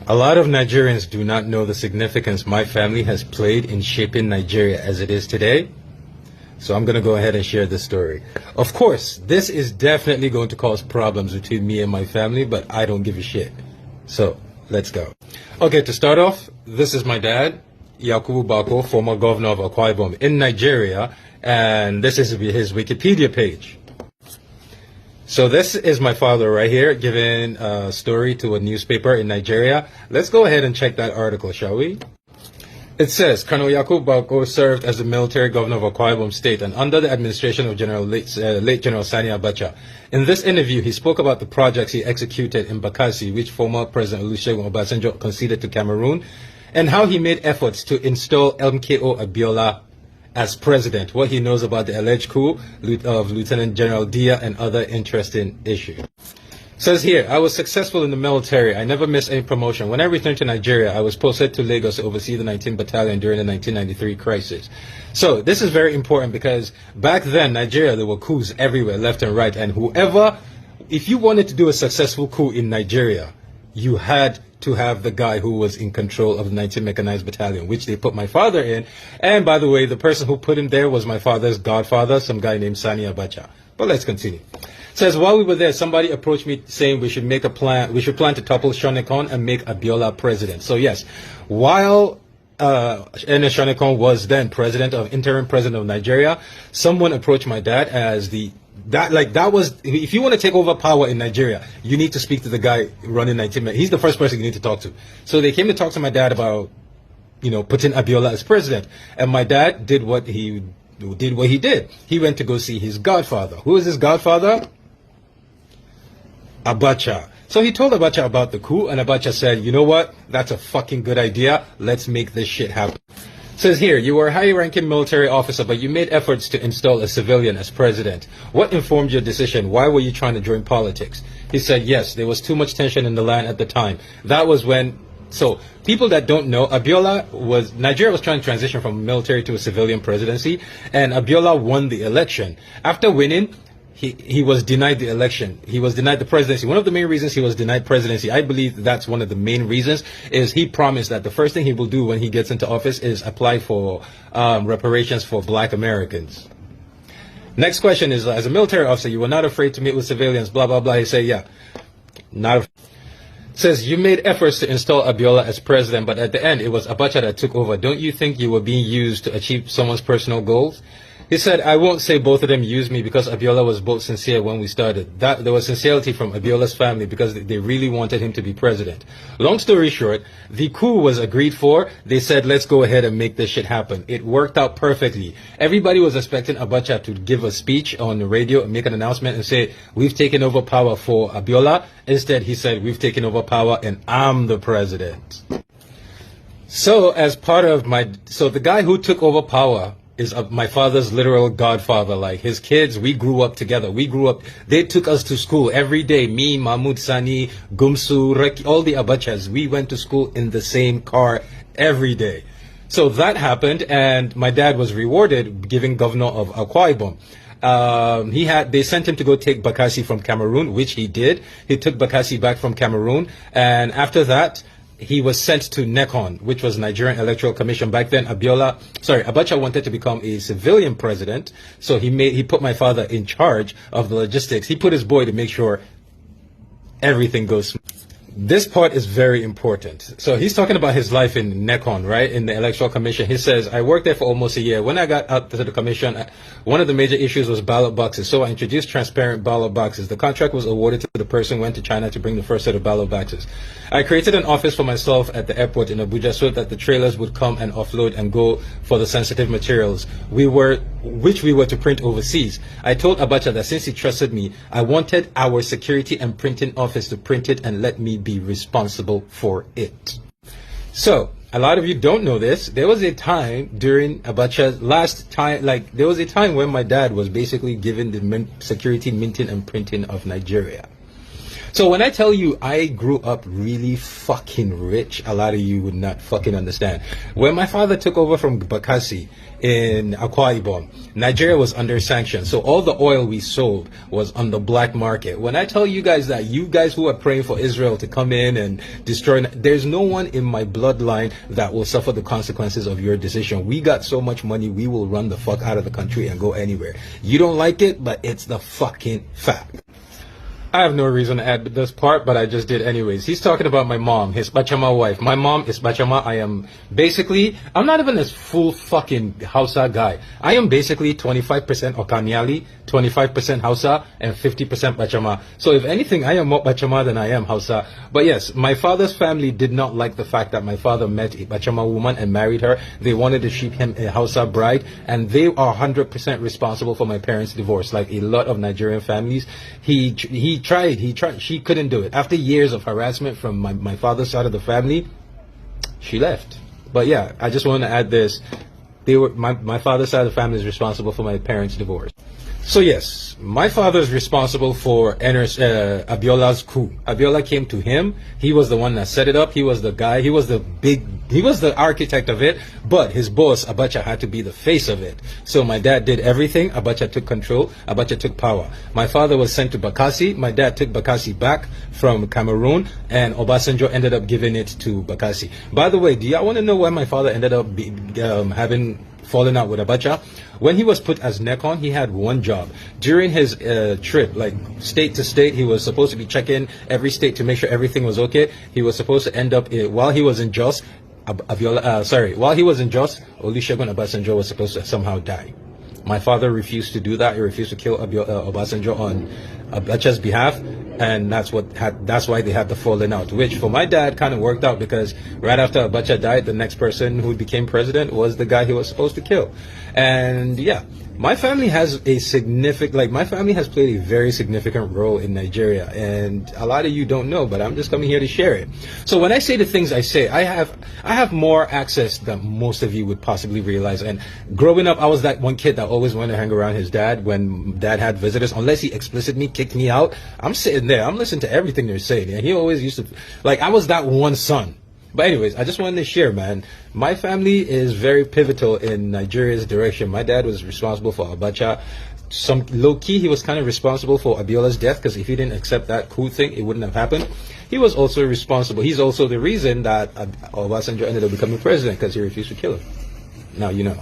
A lot of Nigerians do not know the significance my family has played in shaping Nigeria as it is today. So I'm going to go ahead and share this story. Of course, this is definitely going to cause problems between me and my family, but I don't give a shit. So let's go. Okay, to start off, this is my dad, Yakubu Bako, former governor of Akwa Ibom in Nigeria, and this is his Wikipedia page. So this is my father right here giving a story to a newspaper in Nigeria. Let's go ahead and check that article, shall we? It says, Colonel Yakubu Bako served as the military governor of Akwa Ibom State and under the administration of late General Sani Abacha. In this interview, he spoke about the projects he executed in Bakassi, which former President Olusegun Obasanjo conceded to Cameroon, and how he made efforts to install MKO Abiola as president, what he knows about the alleged coup of Lieutenant General Dia, and other interesting issues. Says here, I was successful in the military. I never missed any promotion. When I returned to Nigeria, I was posted to Lagos to oversee the 19th Battalion during the 1993 crisis. So this is very important because back then, Nigeria, there were coups everywhere, left and right. And if you wanted to do a successful coup in Nigeria, you had to have the guy who was in control of the 19th Mechanized Battalion, which they put my father in. And by the way, the person who put him there was my father's godfather, some guy named Sani Abacha. But let's continue. It says, while we were there, somebody approached me saying we should plan to topple Shonekon and make Abiola president. So yes, while Ernest Shonekon was then interim president of Nigeria, someone approached my dad as if you want to take over power in Nigeria, you need to speak to the guy running 19. He's the first person you need to talk to. So they came to talk to my dad about, putting Abiola as president. And my dad did what he did. He went to go see his godfather. Who is his godfather? Abacha. So he told Abacha about the coup, and Abacha said, you know what? That's a fucking good idea. Let's make this shit happen. Says here, you were a high-ranking military officer, but you made efforts to install a civilian as president. What informed your decision? Why were you trying to join politics? He said, yes, there was too much tension in the land at the time. That was when... So, people that don't know, Nigeria was trying to transition from military to a civilian presidency, and Abiola won the election. After winning, he was denied the election. He was denied the presidency. One of the main reasons he was denied presidency, I believe that's one of the main reasons, is he promised that the first thing he will do when he gets into office is apply for reparations for black Americans. Next question is, as a military officer, you were not afraid to meet with civilians, blah, blah, blah. He said, yeah, not afraid. Says, you made efforts to install Abiola as president, but at the end, it was Abacha that took over. Don't you think you were being used to achieve someone's personal goals? He said, I won't say both of them used me because Abiola was both sincere when we started. There was sincerity from Abiola's family because they really wanted him to be president. Long story short, the coup was agreed for. They said, let's go ahead and make this shit happen. It worked out perfectly. Everybody was expecting Abacha to give a speech on the radio and make an announcement and say, we've taken over power for Abiola. Instead, he said, we've taken over power and I'm the president. So as part of the guy who took over power is my father's literal godfather. Like his kids, we grew up together. They took us to school every day. Me, Mahmoud Sani, Gumsu, Reki, all the Abachas. We went to school in the same car every day. So that happened, and my dad was rewarded giving governor of Akwa Ibom. They sent him to go take Bakassi from Cameroon, which he did. He took Bakassi back from Cameroon, and after that, he was sent to NECON, which was Nigerian Electoral Commission. Back then, Abacha wanted to become a civilian president, so he put my father in charge of the logistics. He put his boy to make sure everything goes smooth. This part is very important. So he's talking about his life in NECON, right? In the Electoral Commission. He says, I worked there for almost a year. When I got out to the commission, one of the major issues was ballot boxes. So I introduced transparent ballot boxes. The contract was awarded to the person who went to China to bring the first set of ballot boxes. I created an office for myself at the airport in Abuja so that the trailers would come and offload and go for the sensitive materials which we were to print overseas. I told Abacha that since he trusted me, I wanted our security and printing office to print it and let me be responsible for it. So, a lot of you don't know this. There was a time during Abacha's there was a time when my dad was basically given the security minting and printing of Nigeria. So when I tell you I grew up really fucking rich, a lot of you would not fucking understand. When my father took over from Bakassi in Akwa Ibom, Nigeria was under sanctions. So all the oil we sold was on the black market. When I tell you guys that you guys who are praying for Israel to come in and destroy, there's no one in my bloodline that will suffer the consequences of your decision. We got so much money, we will run the fuck out of the country and go anywhere. You don't like it, but it's the fucking fact. I have no reason to add this part, but I just did anyways. He's talking about my mom, his Bachama wife. My mom is Bachama. I'm not even a full fucking Hausa guy. I am basically 25% Okanyali, 25% Hausa, and 50% Bachama. So if anything, I am more Bachama than I am Hausa. But yes, my father's family did not like the fact that my father met a Bachama woman and married her. They wanted to ship him a Hausa bride, and they are 100% responsible for my parents' divorce. Like a lot of Nigerian families, he tried, she couldn't do it. After years of harassment from my father's side of the family, she left. But yeah, I just want to add this. My father's side of the family is responsible for my parents' divorce. So yes, my father is responsible for Abiola's coup. Abiola came to him. He was the one that set it up. He was the guy. He was the architect of it. But his boss, Abacha, had to be the face of it. So my dad did everything. Abacha took control. Abacha took power. My father was sent to Bakassi. My dad took Bakassi back from Cameroon, and Obasanjo ended up giving it to Bakassi. By the way, do y'all want to know why my father ended up having fallen out with Abacha? When he was put as NECON, he had one job. During his trip, like state to state, he was supposed to be checking every state to make sure everything was okay. He was supposed to end up, while he was in Jos, while he was in Jos, Olusegun Obasanjo was supposed to somehow die. My father refused to do that. He refused to kill Obasanjo on Abacha's behalf, and that's why they had the falling out, which for my dad kind of worked out, because right after Abacha died, the next person who became president was the guy he was supposed to kill. And yeah, my family has played a very significant role in Nigeria, and a lot of you don't know, but I'm just coming here to share it. So when I say the things I say, I have more access than most of you would possibly realize. And growing up, I was that one kid that always wanted to hang around his dad when dad had visitors. Unless he explicitly kicked me out, I'm sitting there, I'm listening to everything they're saying. And he always used to, like, I was that one son. But anyways, I just wanted to share, man. My family is very pivotal in Nigeria's direction. My dad was responsible for Abacha. Some low-key, he was kind of responsible for Abiola's death, because if he didn't accept that coup thing, it wouldn't have happened. He was also responsible. He's also the reason that Obasanjo ended up becoming president, because he refused to kill him. Now you know.